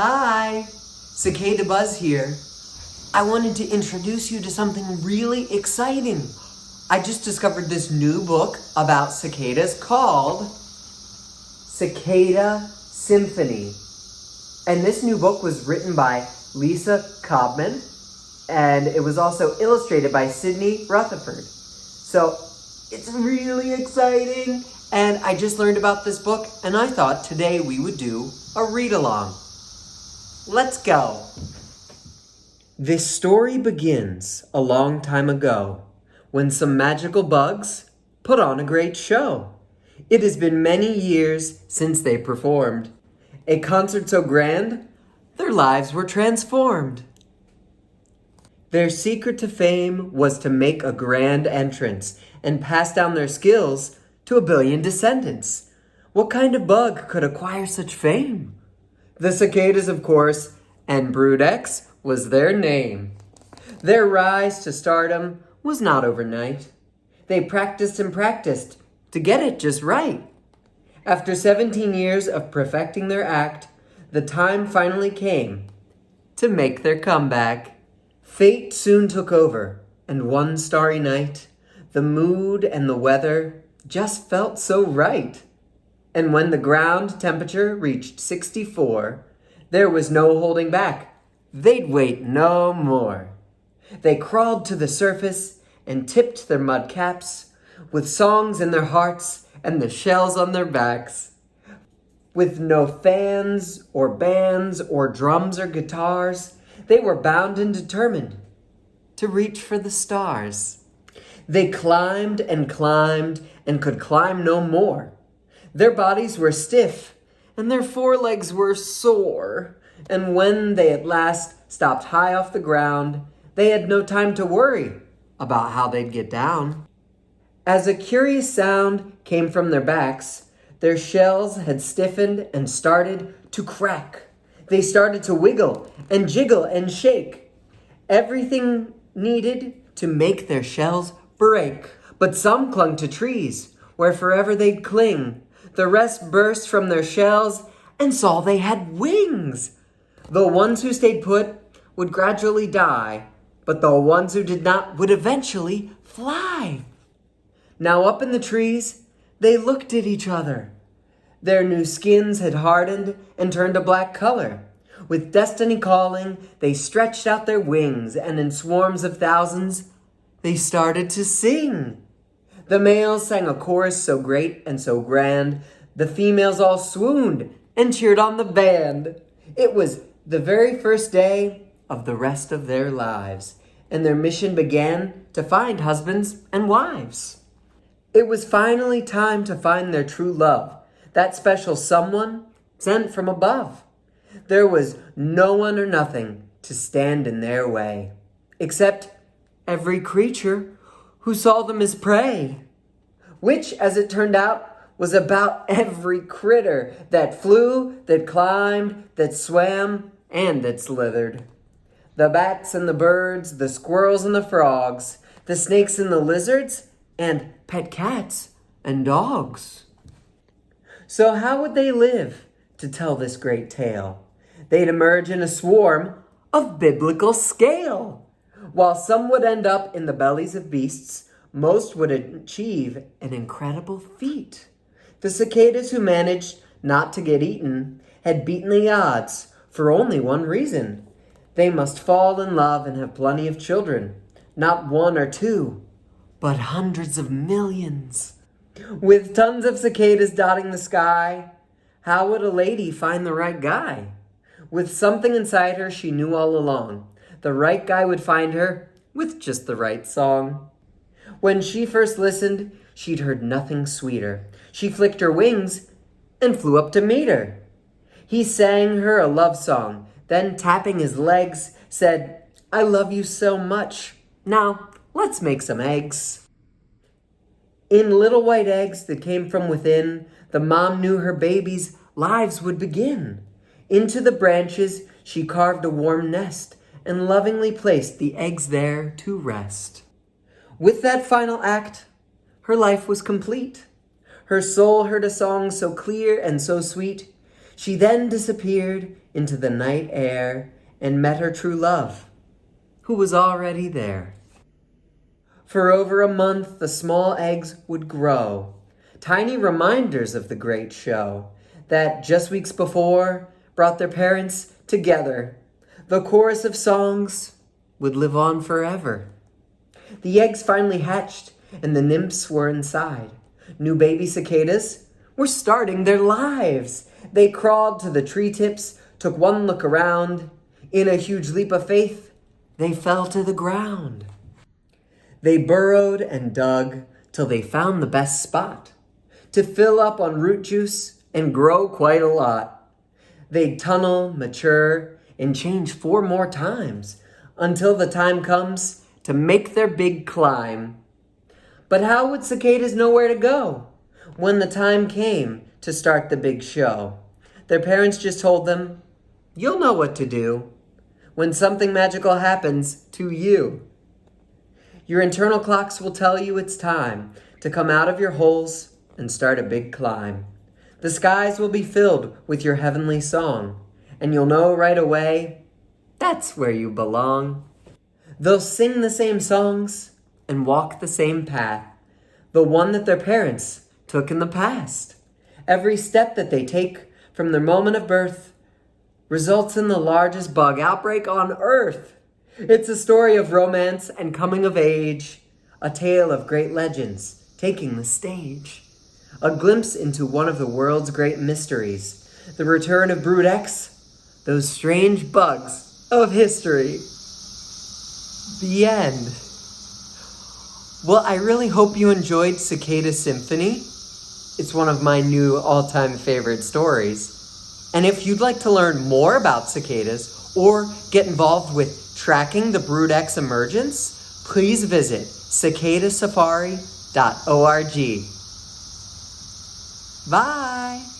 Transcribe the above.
Hi, Cicada Buzz here. I wanted to introduce you to something really exciting. I just discovered this new book about cicadas called Cicada Symphony. And this new book was written by Lisa Cobman, and it was also illustrated by Sydney Rutherford. So it's really exciting, and I just learned about this book, and I thought today we would do a read-along. Let's go. This story begins a long time ago, when some magical bugs put on a great show. It has been many years since they performed a concert so grand, their lives were transformed. Their secret to fame was to make a grand entrance and pass down their skills to 1 billion descendants. What kind of bug could acquire such fame? The cicadas, of course, and Brood X was their name. Their rise to stardom was not overnight. They practiced and practiced to get it just right. After 17 years of perfecting their act, the time finally came to make their comeback. Fate soon took over, and one starry night, the mood and the weather just felt so right. And when the ground temperature reached 64, there was no holding back. They'd wait no more. They crawled to the surface and tipped their mud caps with songs in their hearts and the shells on their backs. With no fans or bands or drums or guitars, they were bound and determined to reach for the stars. They climbed and could climb no more. Their bodies were stiff and their forelegs were sore. And when they at last stopped high off the ground, they had no time to worry about how they'd get down. As a curious sound came from their backs, their shells had stiffened and started to crack. They started to wiggle and jiggle and shake. Everything needed to make their shells break. But some clung to trees, where forever they'd cling. The rest burst from their shells and saw they had wings. The ones who stayed put would gradually die, but the ones who did not would eventually fly. Now up in the trees, they looked at each other. Their new skins had hardened and turned a black color. With destiny calling, they stretched out their wings, and in swarms of thousands, they started to sing. The males sang a chorus so great and so grand, the females all swooned and cheered on the band. It was the very first day of the rest of their lives, and their mission began to find husbands and wives. It was finally time to find their true love, that special someone sent from above. There was no one or nothing to stand in their way, except every creature who saw them as prey, which, as it turned out, was about every critter that flew, that climbed, that swam, and that slithered. The bats and the birds, the squirrels and the frogs, the snakes and the lizards, and pet cats and dogs. So how would they live to tell this great tale? They'd emerge in a swarm of biblical scale. While some would end up in the bellies of beasts, most would achieve an incredible feat. The cicadas who managed not to get eaten had beaten the odds for only one reason. They must fall in love and have plenty of children, not one or two, but hundreds of millions. With tons of cicadas dotting the sky, how would a lady find the right guy? With something inside her she knew all along, the right guy would find her with just the right song. When she first listened, she'd heard nothing sweeter. She flicked her wings and flew up to meet her. He sang her a love song, then tapping his legs, said, "I love you so much. Now, let's make some eggs." In little white eggs that came from within, the mom knew her babies' lives would begin. Into the branches, she carved a warm nest and lovingly placed the eggs there to rest. With that final act, her life was complete. Her soul heard a song so clear and so sweet, She then disappeared into the night air and met her true love, who was already there. For over a month, the small eggs would grow, tiny reminders of the great show that just weeks before brought their parents together. The chorus of songs would live on forever. The eggs finally hatched and the nymphs were inside. New baby cicadas were starting their lives. They crawled to the tree tips, took one look around. In a huge leap of faith, they fell to the ground. They burrowed and dug till they found the best spot to fill up on root juice and grow quite a lot. They'd tunnel, mature, and change 4 more times until the time comes to make their big climb. But how would cicadas know where to go when the time came to start the big show? Their parents just told them, "You'll know what to do when something magical happens to you." Your internal clocks will tell you it's time to come out of your holes and start a big climb. The skies will be filled with your heavenly song, and you'll know right away that's where you belong. They'll sing the same songs and walk the same path, the one that their parents took in the past. Every step that they take from their moment of birth results in the largest bug outbreak on Earth. It's a story of romance and coming of age, a tale of great legends taking the stage, a glimpse into one of the world's great mysteries, the return of Brood X, those strange bugs of history. The end. Well, I really hope you enjoyed Cicada Symphony. It's one of my new all-time favorite stories. And if you'd like to learn more about cicadas or get involved with tracking the Brood X emergence, please visit cicadasafari.org. Bye!